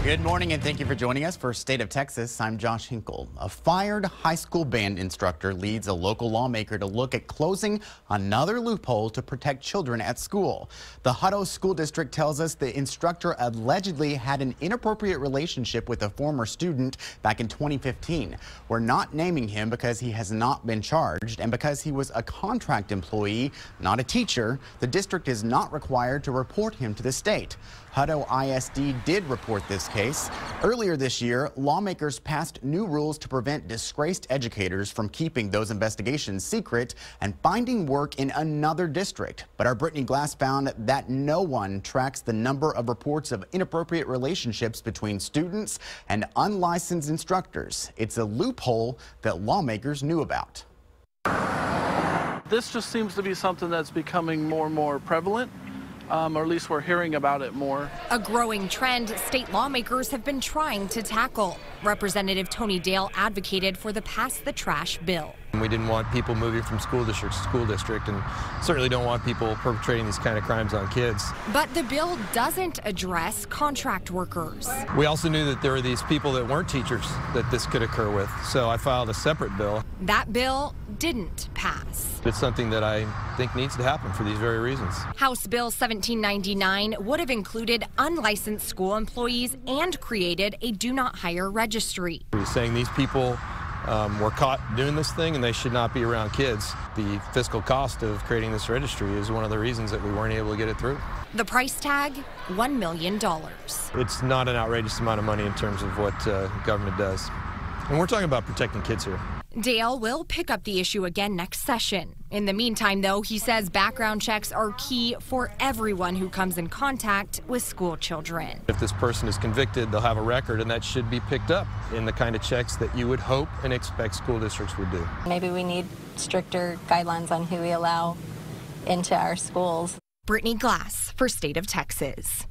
Good morning and thank you for joining us for State of Texas. I'm Josh Hinkle. A fired high school band instructor leads a local lawmaker to look at closing another loophole to protect children at school. The Hutto School District tells us the instructor allegedly had an inappropriate relationship with a former student back in 2015. We're not naming him because he has not been charged, and because he was a contract employee, not a teacher, the district is not required to report him to the state. Hutto ISD did report this case. Earlier this year, lawmakers passed new rules to prevent disgraced educators from keeping those investigations secret and finding work in another district. But our Brittany Glass found that no one tracks the number of reports of inappropriate relationships between students and unlicensed instructors. It's a loophole that lawmakers knew about. This just seems to be something that's becoming more and more prevalent. Or at least we're hearing about it more. A growing trend state lawmakers have been trying to tackle. Representative Tony Dale advocated for the Pass the Trash bill. We didn't want people moving from school district to school district, and certainly don't want people perpetrating these kind of crimes on kids. But the bill doesn't address contract workers. We also knew that there were these people that weren't teachers that this could occur with, so I filed a separate bill. That bill didn't pass. It's something that I think needs to happen for these very reasons. House Bill 1799 would have included unlicensed school employees and created a do not hire registry. He's saying these people were caught doing this thing and they should not be around kids. The fiscal cost of creating this registry is one of the reasons that we weren't able to get it through. The price tag, $1 million. It's not an outrageous amount of money in terms of what government does. And we're talking about protecting kids here. Dale will pick up the issue again next session. In the meantime, though, he says background checks are key for everyone who comes in contact with school children. If this person is convicted, they'll have a record, and that should be picked up in the kind of checks that you would hope and expect school districts would do. Maybe we need stricter guidelines on who we allow into our schools. Brittany Glass for State of Texas.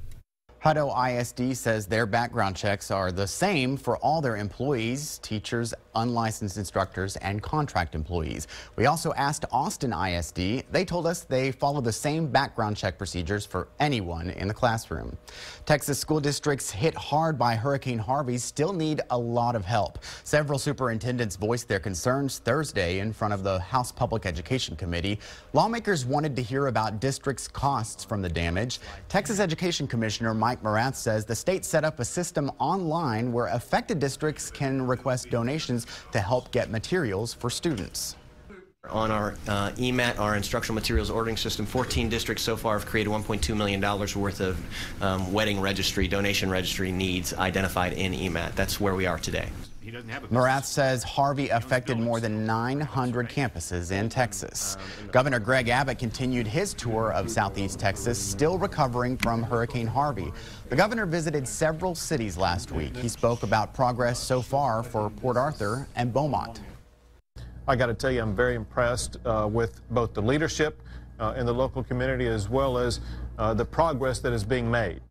Hutto ISD says their background checks are the same for all their employees, teachers, unlicensed instructors, and contract employees. We also asked Austin ISD. They told us they follow the same background check procedures for anyone in the classroom. Texas school districts hit hard by Hurricane Harvey still need a lot of help. Several superintendents voiced their concerns Thursday in front of the House Public Education Committee. Lawmakers wanted to hear about districts' costs from the damage. Texas Education Commissioner Mike Morath says the state set up a system online where affected districts can request donations to help get materials for students. On our EMAT, our instructional materials ordering system, 14 districts so far have created $1.2 million worth of wedding registry, donation registry needs identified in EMAT. That's where we are today. Morath says Harvey affected more than 900 campuses in Texas. Governor Greg Abbott continued his tour of Southeast Texas, still recovering from Hurricane Harvey. The governor visited several cities last week. He spoke about progress so far for Port Arthur and Beaumont. I got to tell you, I'm very impressed with both the leadership in the local community as well as the progress that is being made.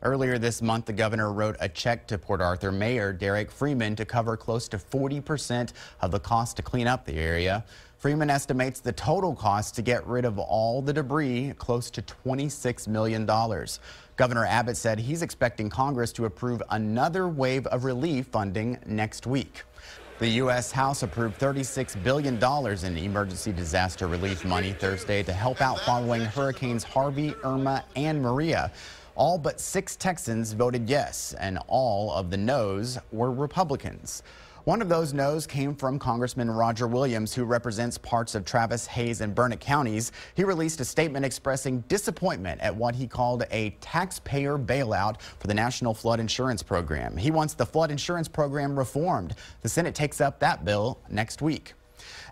Earlier this month, the governor wrote a check to Port Arthur Mayor Derek Freeman to cover close to 40% of the cost to clean up the area. Freeman estimates the total cost to get rid of all the debris close to $26 million. Governor Abbott said he's expecting Congress to approve another wave of relief funding next week. The U.S. House approved $36 billion in emergency disaster relief money Thursday to help out following Hurricanes Harvey, Irma, and Maria. All but 6 Texans voted yes, and all of the noes were Republicans. One of those noes came from Congressman Roger Williams, who represents parts of Travis, Hays, and Burnett counties. He released a statement expressing disappointment at what he called a taxpayer bailout for the National Flood Insurance Program. He wants the flood insurance program reformed. The Senate takes up that bill next week.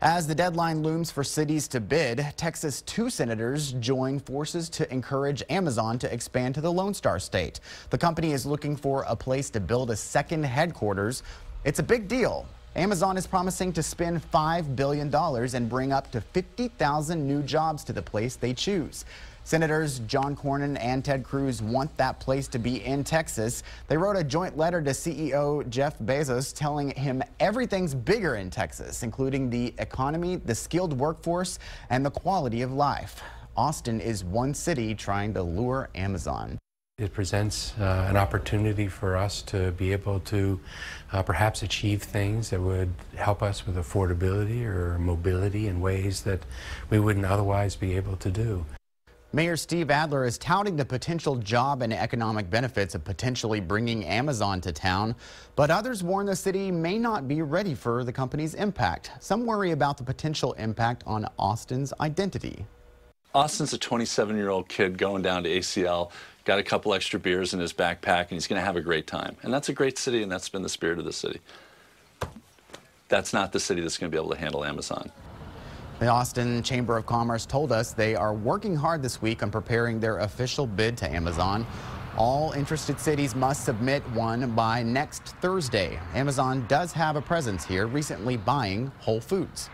As the deadline looms for cities to bid, Texas 2 senators join forces to encourage Amazon to expand to the Lone Star State. The company is looking for a place to build a second headquarters. It's a big deal. Amazon is promising to spend $5 billion and bring up to 50,000 new jobs to the place they choose. Senators John Cornyn and Ted Cruz want that place to be in Texas. They wrote a joint letter to CEO Jeff Bezos telling him everything's bigger in Texas, including the economy, the skilled workforce, and the quality of life. Austin is one city trying to lure Amazon. It presents an opportunity for us to be able to perhaps achieve things that would help us with affordability or mobility in ways that we wouldn't otherwise be able to do. Mayor Steve Adler is touting the potential job and economic benefits of potentially bringing Amazon to town, but others warn the city may not be ready for the company's impact. Some worry about the potential impact on Austin's identity. Austin's a 27-year-old kid going down to ACL, got a couple extra beers in his backpack, and he's going to have a great time. And that's a great city, and that's been the spirit of the city. That's not the city that's going to be able to handle Amazon. The Austin Chamber of Commerce told us they are working hard this week on preparing their official bid to Amazon. All interested cities must submit one by next Thursday. Amazon does have a presence here, recently buying Whole Foods.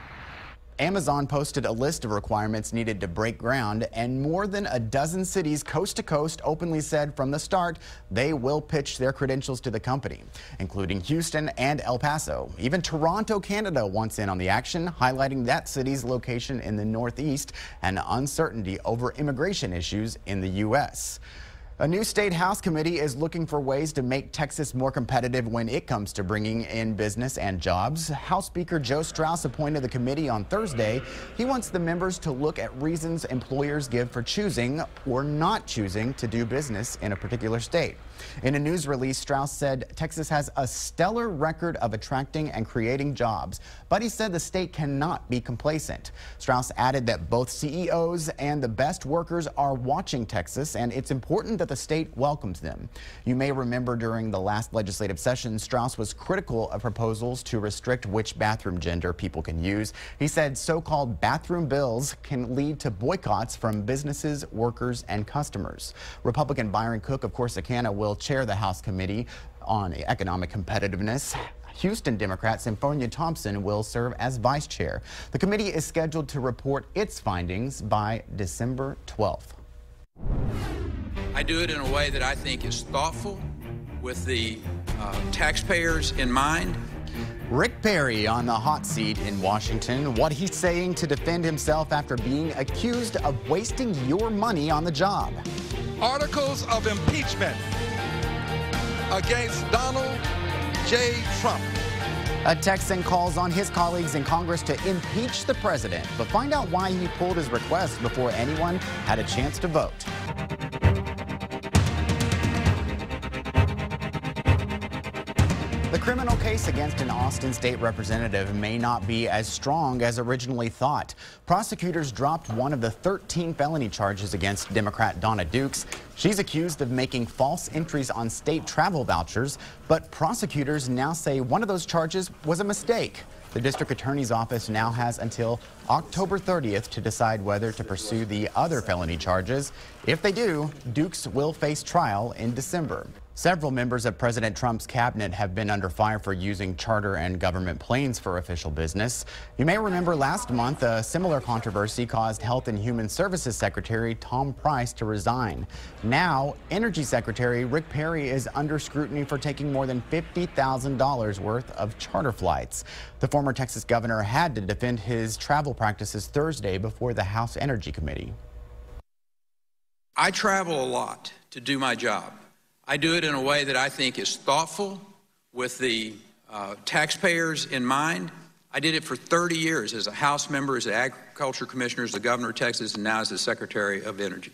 Amazon posted a list of requirements needed to break ground, and more than a dozen cities coast to coast openly said from the start they will pitch their credentials to the company, including Houston and El Paso. Even Toronto, Canada wants in on the action, highlighting that city's location in the Northeast and uncertainty over immigration issues in the U.S. A new state House committee is looking for ways to make Texas more competitive when it comes to bringing in business and jobs. House Speaker Joe Straus appointed the committee on Thursday. He wants the members to look at reasons employers give for choosing or not choosing to do business in a particular state. In a news release, Straus said Texas has a stellar record of attracting and creating jobs, but he said the state cannot be complacent. Straus added that both CEOs and the best workers are watching Texas, and it's important that the state welcomes them. You may remember during the last legislative session, Straus was critical of proposals to restrict which bathroom gender people can use. He said so-called bathroom bills can lead to boycotts from businesses, workers, and customers. Republican Byron Cook of Corsicana will chair the House Committee on Economic Competitiveness. Houston Democrat Symphonia Thompson will serve as vice chair. The committee is scheduled to report its findings by December 12th. I do it in a way that I think is thoughtful, with the taxpayers in mind. Rick Perry on the hot seat in Washington. What he's saying to defend himself after being accused of wasting your money on the job. Articles of impeachment against Donald J. Trump. A Texan calls on his colleagues in Congress to impeach the president, but find out why he pulled his request before anyone had a chance to vote. The criminal case against an Austin state representative may not be as strong as originally thought. Prosecutors dropped one of the 13 felony charges against Democrat Donna Dukes. She's accused of making false entries on state travel vouchers, but prosecutors now say one of those charges was a mistake. The district attorney's office now has until October 30th to decide whether to pursue the other felony charges. If they do, Dukes will face trial in December. Several members of President Trump's cabinet have been under fire for using charter and government planes for official business. You may remember last month a similar controversy caused Health and Human Services Secretary Tom Price to resign. Now, Energy Secretary Rick Perry is under scrutiny for taking more than $50,000 worth of charter flights. The former Texas governor had to defend his travel practices Thursday before the House Energy Committee. I travel a lot to do my job. I do it in a way that I think is thoughtful, with the taxpayers in mind. I did it for 30 years as a House member, as an Agriculture Commissioner, as the Governor of Texas, and now as the Secretary of Energy.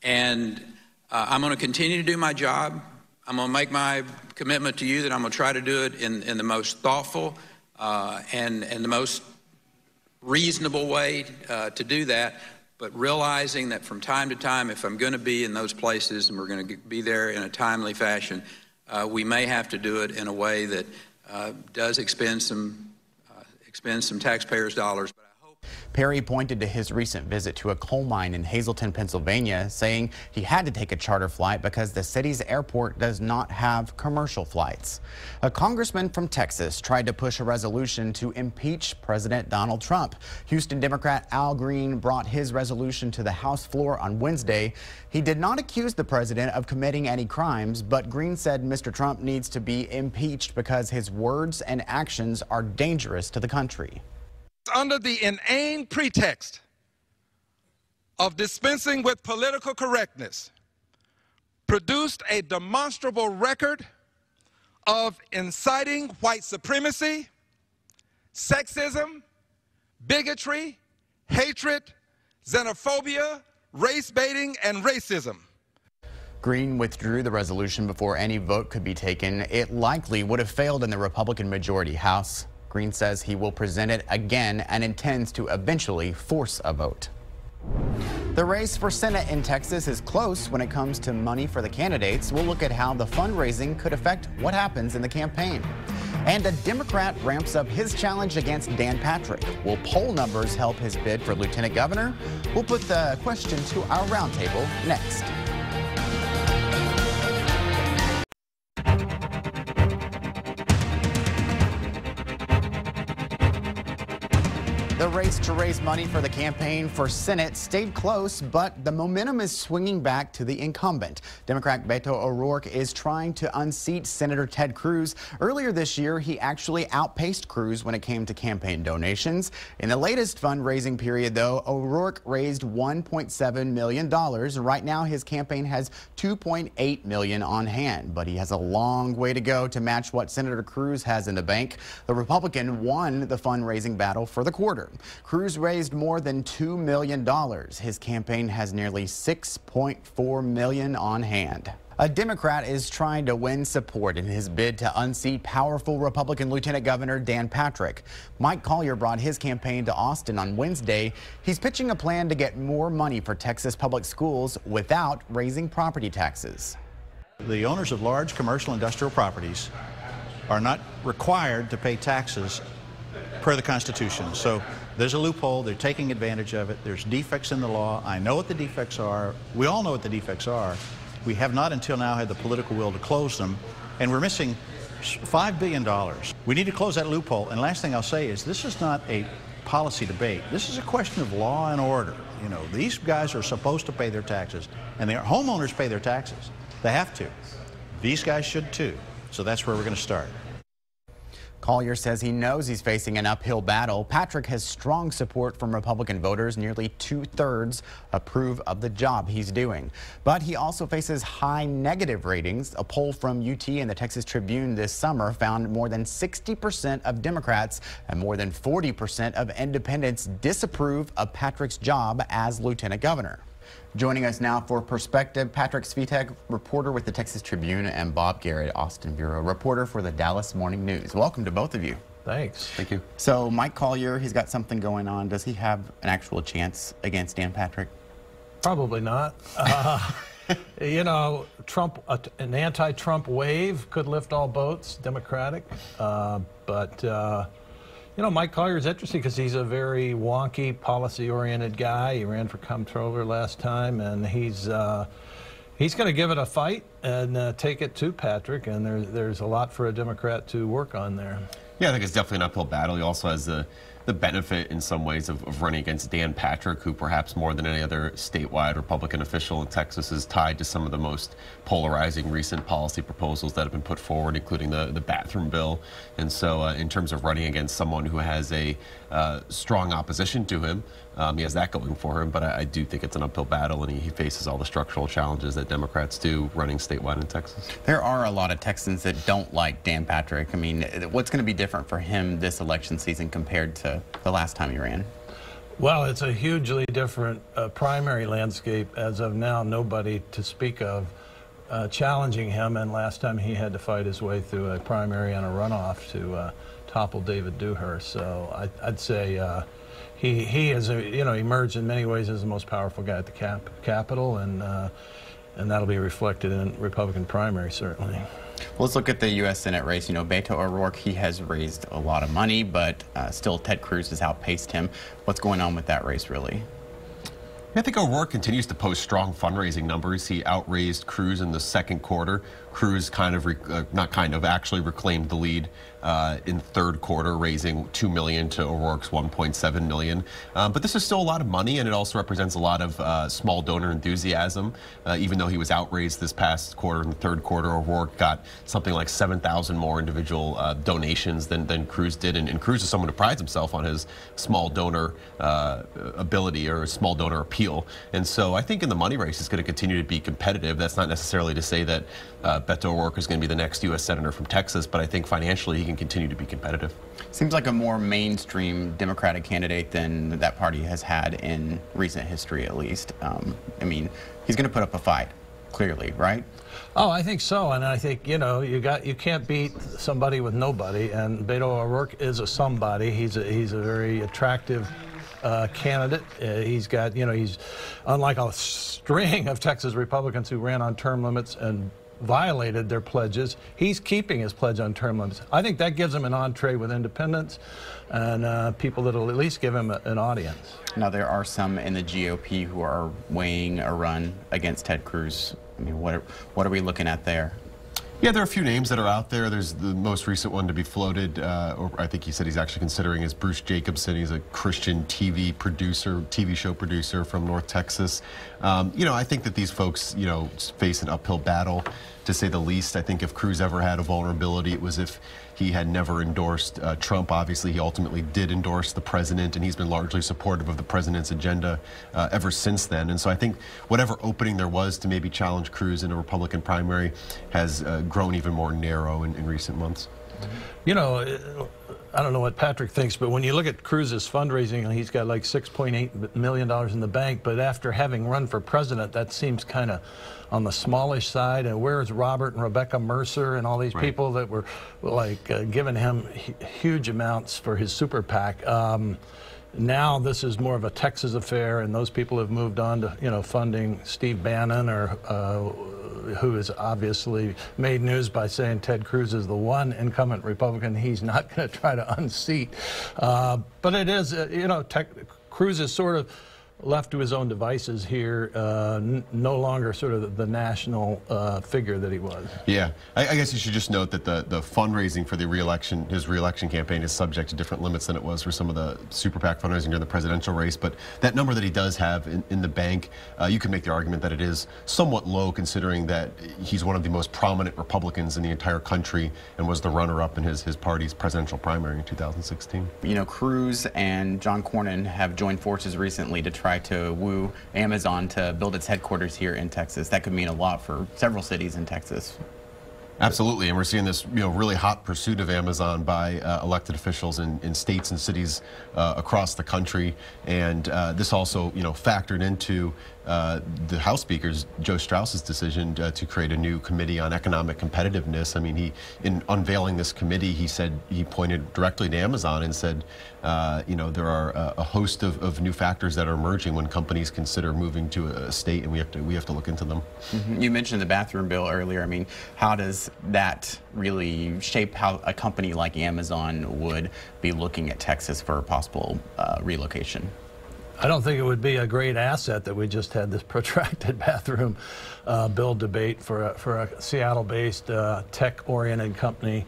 And I'm going to continue to do my job. I'm going to make my commitment to you that I'm going to try to do it in the most thoughtful and the most reasonable way to do that. But realizing that from time to time, if I'm going to be in those places and we're going to be there in a timely fashion, we may have to do it in a way that does expend some taxpayers' dollars. Perry pointed to his recent visit to a coal mine in Hazleton, Pennsylvania, saying he had to take a charter flight because the city's airport does not have commercial flights. A congressman from Texas tried to push a resolution to impeach President Donald Trump. Houston Democrat Al Green brought his resolution to the House floor on Wednesday. He did not accuse the president of committing any crimes, but Green said Mr. Trump needs to be impeached because his words and actions are dangerous to the country. Under the inane pretext of dispensing with political correctness, produced a demonstrable record of inciting white supremacy, sexism, bigotry, hatred, xenophobia, race baiting, and racism. Green withdrew the resolution before any vote could be taken. It likely would have failed in the Republican majority House. Green says he will present it again and intends to eventually force a vote. The race for Senate in Texas is close when it comes to money for the candidates. We'll look at how the fundraising could affect what happens in the campaign. And a Democrat ramps up his challenge against Dan Patrick. Will poll numbers help his bid for lieutenant governor? We'll put the question to our roundtable next. The race to raise money for the campaign for Senate stayed close, but the momentum is swinging back to the incumbent. Democrat Beto O'Rourke is trying to unseat Senator Ted Cruz. Earlier this year, he actually outpaced Cruz when it came to campaign donations. In the latest fundraising period, though, O'Rourke raised $1.7 million. Right now, his campaign has $2.8 million on hand, but he has a long way to go to match what Senator Cruz has in the bank. The Republican won the fundraising battle for the quarter. Cruz raised more than $2 million. His campaign has nearly $6.4 million on hand. A Democrat is trying to win support in his bid to unseat powerful Republican Lieutenant Governor Dan Patrick. Mike Collier brought his campaign to Austin on Wednesday. He's pitching a plan to get more money for Texas public schools without raising property taxes. The owners of large commercial industrial properties are not required to pay taxes per the Constitution. So there's a loophole. They're taking advantage of it. There's defects in the law. I know what the defects are. We all know what the defects are. We have not until now had the political will to close them, and we're missing $5 billion. We need to close that loophole. And last thing I'll say is this is not a policy debate. This is a question of law and order. You know, these guys are supposed to pay their taxes, and their homeowners pay their taxes. They have to. These guys should too. So that's where we're going to start. Collier says he knows he's facing an uphill battle. Patrick has strong support from Republican voters. Nearly 2/3 approve of the job he's doing. But he also faces high negative ratings. A poll from UT and the Texas Tribune this summer found more than 60% of Democrats and more than 40% of independents disapprove of Patrick's job as lieutenant governor. Joining us now for Perspective, Patrick Svitek, reporter with the Texas Tribune, and Bob Garrett, Austin Bureau reporter for the Dallas Morning News. Welcome to both of you. Thanks. Thank you. So Mike Collier, he's got something going on. Does he have an actual chance against Dan Patrick? Probably not. You know, Trump, an anti-Trump wave could lift all boats, Democratic, you know, Mike Collier is interesting because he's a very wonky, policy-oriented guy. He ran for comptroller last time, and he's going to give it a fight and take it to Patrick, and there's a lot for a Democrat to work on there. Yeah, I think it's definitely an uphill battle. He also has the benefit in some ways of running against Dan Patrick, who perhaps more than any other statewide Republican official in Texas is tied to some of the most polarizing recent policy proposals that have been put forward, including the bathroom bill. And so in terms of running against someone who has a strong opposition to him, he has that going for him. But I do think it's an uphill battle, and he faces all the structural challenges that Democrats do running statewide in Texas. There are a lot of Texans that don't like Dan Patrick. I mean, what's going to be different for him this election season compared to the last time he ran? Well, it's a hugely different primary landscape. As of now, nobody to speak of challenging him, and last time he had to fight his way through a primary and a runoff to topple David Dewhurst. So I'd say he has emerged in many ways as the most powerful guy at the Capitol, and that'll be reflected in Republican primary, certainly. Well, let's look at the U.S. Senate race. You know, Beto O'Rourke, he has raised a lot of money, but still Ted Cruz has outpaced him. What's going on with that race, really? I think O'Rourke continues to post strong fundraising numbers. He outraised Cruz in the second quarter. Cruz actually reclaimed the lead in third quarter, raising $2 million to O'Rourke's $1.7 million. But this is still a lot of money, and it also represents a lot of small donor enthusiasm. Even though he was outraised this past quarter, in the third quarter, O'Rourke got something like 7,000 more individual donations than Cruz did. And Cruz is someone who prides himself on his small donor ability or small donor appeal. And so I think in the money race, it's going to continue to be competitive. That's not necessarily to say that Beto O'Rourke is going to be the next U.S. Senator from Texas, but I think financially he can continue to be competitive. Seems like a more mainstream Democratic candidate than that party has had in recent history, at least. I mean, he's going to put up a fight, clearly, right? Oh, I think so, and I think, you know, you can't beat somebody with nobody, and Beto O'Rourke is a somebody. He's a very attractive candidate. He's got, you know, he's unlike a string of Texas Republicans who ran on term limits and violated their pledges. He's keeping his pledge on term limits. I think that gives him an entree with independents and people that will at least give him an audience. Now, there are some in the GOP who are weighing a run against Ted Cruz. I mean, what are we looking at there? Yeah, there are a few names that are out there. There's the most recent one to be floated, or I think he said he's actually considering, is Bruce Jacobson. He's a Christian TV show producer from North Texas. You know, I think that these folks, you know, face an uphill battle, to say the least. I think if Cruz ever had a vulnerability, it was if he had never endorsed Trump. Obviously, he ultimately did endorse the president, and he's been largely supportive of the president's agenda ever since then. And so I think whatever opening there was to maybe challenge Cruz in a Republican primary has grown even more narrow in recent months. You know, I don't know what Patrick thinks, but when you look at Cruz's fundraising, he's got like $6.8 million in the bank, but after having run for president, that seems kind of on the smallish side. And where's Robert and Rebecca Mercer and all these people that were like giving him huge amounts for his super PAC? Now this is more of a Texas affair, and those people have moved on to, you know, funding Steve Bannon, or who has obviously made news by saying Ted Cruz is the one incumbent Republican he's not going to try to unseat. But it is, you know, Cruz is sort of left to his own devices here, no longer sort of the national figure that he was. Yeah, I guess you should just note that the fundraising for the his re-election campaign is subject to different limits than it was for some of the super PAC fundraising during the presidential race. But that number that he does have in the bank, you can make the argument that it is somewhat low, considering that he's one of the most prominent Republicans in the entire country and was the runner-up in his party's presidential primary in 2016. You know, Cruz and John Cornyn have joined forces recently to try to woo Amazon to build its headquarters here in Texas. That could mean a lot for several cities in Texas. Absolutely, and we're seeing this, you know, really hot pursuit of Amazon by elected officials in states and cities across the country, and this also, you know, factored into the House Speaker's Joe Straus's decision to create a new committee on economic competitiveness. I mean, in unveiling this committee, he pointed directly to Amazon and said, you know, there are a host of new factors that are emerging when companies consider moving to a state, and we have to look into them. Mm-hmm. You mentioned the bathroom bill earlier. I mean, how does that really shape how a company like Amazon would be looking at Texas for a possible relocation? I don't think it would be a great asset that we just had this protracted bathroom bill debate for a Seattle-based tech-oriented company.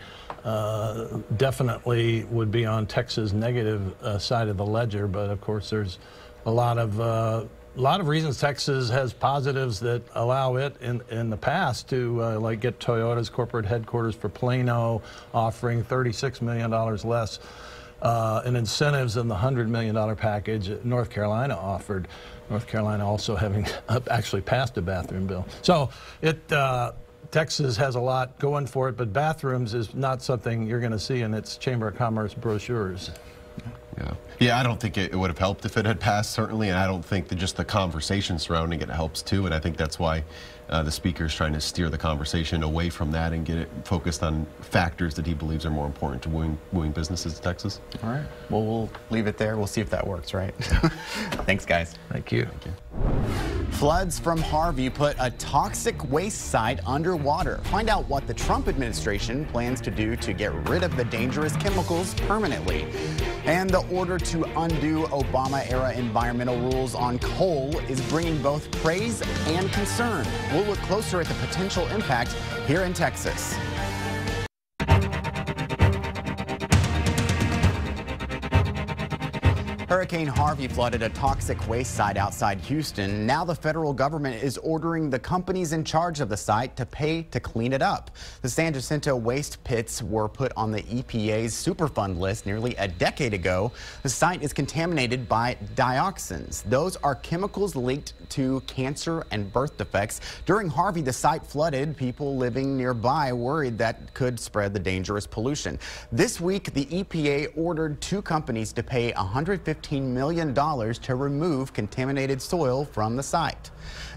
Definitely would be on Texas' negative side of the ledger, but of course there's a lot of reasons Texas has positives that allow it in the past to like get Toyota's corporate headquarters for Plano, offering $36 million less in incentives than the $100 million package North Carolina offered. North Carolina also having actually passed a bathroom bill. So Texas has a lot going for it, but bathrooms is not something you're going to see in its Chamber of Commerce brochures. Yeah, I don't think it would have helped if it had passed, certainly, and I don't think that just the conversation surrounding it helps too, and I think that's why the Speaker is trying to steer the conversation away from that and get it focused on factors that he believes are more important to wooing businesses to Texas. All right. Well, we'll leave it there. We'll see if that works, right? Thanks, guys. Thank you. Thank you. Floods from Harvey put a toxic waste site underwater. Find out what the Trump administration plans to do to get rid of the dangerous chemicals permanently. And the order to undo Obama-era environmental rules on coal is bringing both praise and concern. We'll look closer at the potential impact here in Texas. Hurricane Harvey flooded a toxic waste site outside Houston. Now the federal government is ordering the companies in charge of the site to pay to clean it up. The San Jacinto waste pits were put on the EPA's Superfund list nearly a decade ago. The site is contaminated by dioxins. Those are chemicals linked to cancer and birth defects. During Harvey, the site flooded. People living nearby worried that could spread the dangerous pollution. This week, the EPA ordered 2 companies to pay $115 million to remove contaminated soil from the site.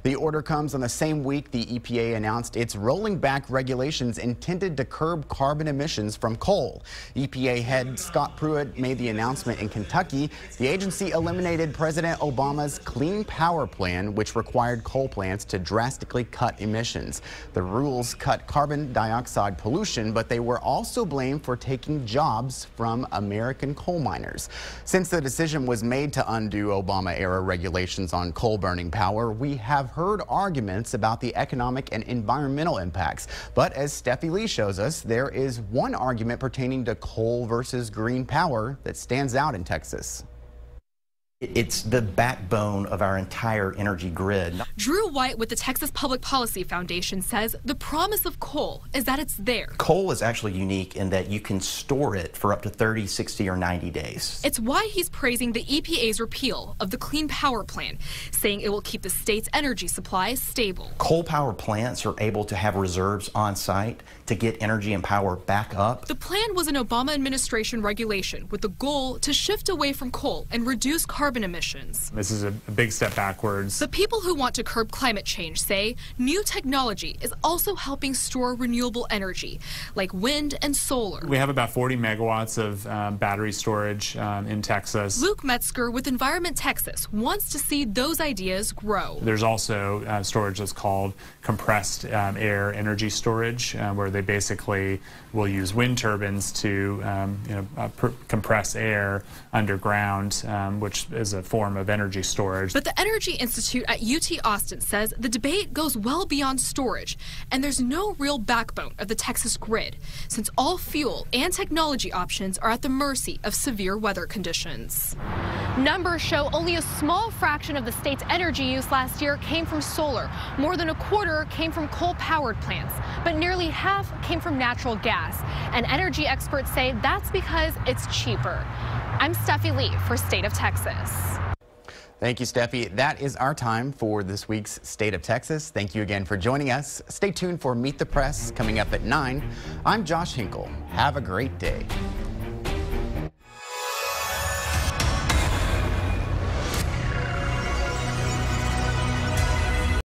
The order comes on the same week the EPA announced it's rolling back regulations intended to curb carbon emissions from coal. EPA head Scott Pruitt made the announcement in Kentucky. The agency eliminated President Obama's Clean Power Plan, which required coal plants to drastically cut emissions. The rules cut carbon dioxide pollution, but they were also blamed for taking jobs from American coal miners. Since the decision was made to undo Obama-era regulations on coal burning power, we have heard arguments about the economic and environmental impacts. But as Steffi Lee shows us, there is one argument pertaining to coal versus green power that stands out in Texas. It's the backbone of our entire energy grid. Drew White with the Texas Public Policy Foundation says the promise of coal is that it's there. Coal is actually unique in that you can store it for up to 30, 60, or 90 days. It's why he's praising the EPA's repeal of the Clean Power Plan, saying it will keep the state's energy supply stable. Coal power plants are able to have reserves on site to get energy and power back up. The plan was an Obama administration regulation with the goal to shift away from coal and reduce carbon emissions. This is a big step backwards. The people who want to curb climate change say new technology is also helping store renewable energy, like wind and solar. We have about 40 megawatts of battery storage in Texas. Luke Metzger with Environment Texas wants to see those ideas grow. There's also storage that's called compressed air energy storage, where they basically will use wind turbines to compress air underground, which is a form of energy storage. But the Energy Institute at UT Austin says the debate goes well beyond storage, and there's no real backbone of the Texas grid, since all fuel and technology options are at the mercy of severe weather conditions. Numbers show only a small fraction of the state's energy use last year came from solar. More than a quarter came from coal-powered plants, but nearly half came from natural gas. And energy experts say that's because it's cheaper. I'm Steffi Lee for State of Texas. Thank you, Steffi. That is our time for this week's State of Texas. Thank you again for joining us. Stay tuned for Meet the Press coming up at 9. I'm Josh Hinkle. Have a great day.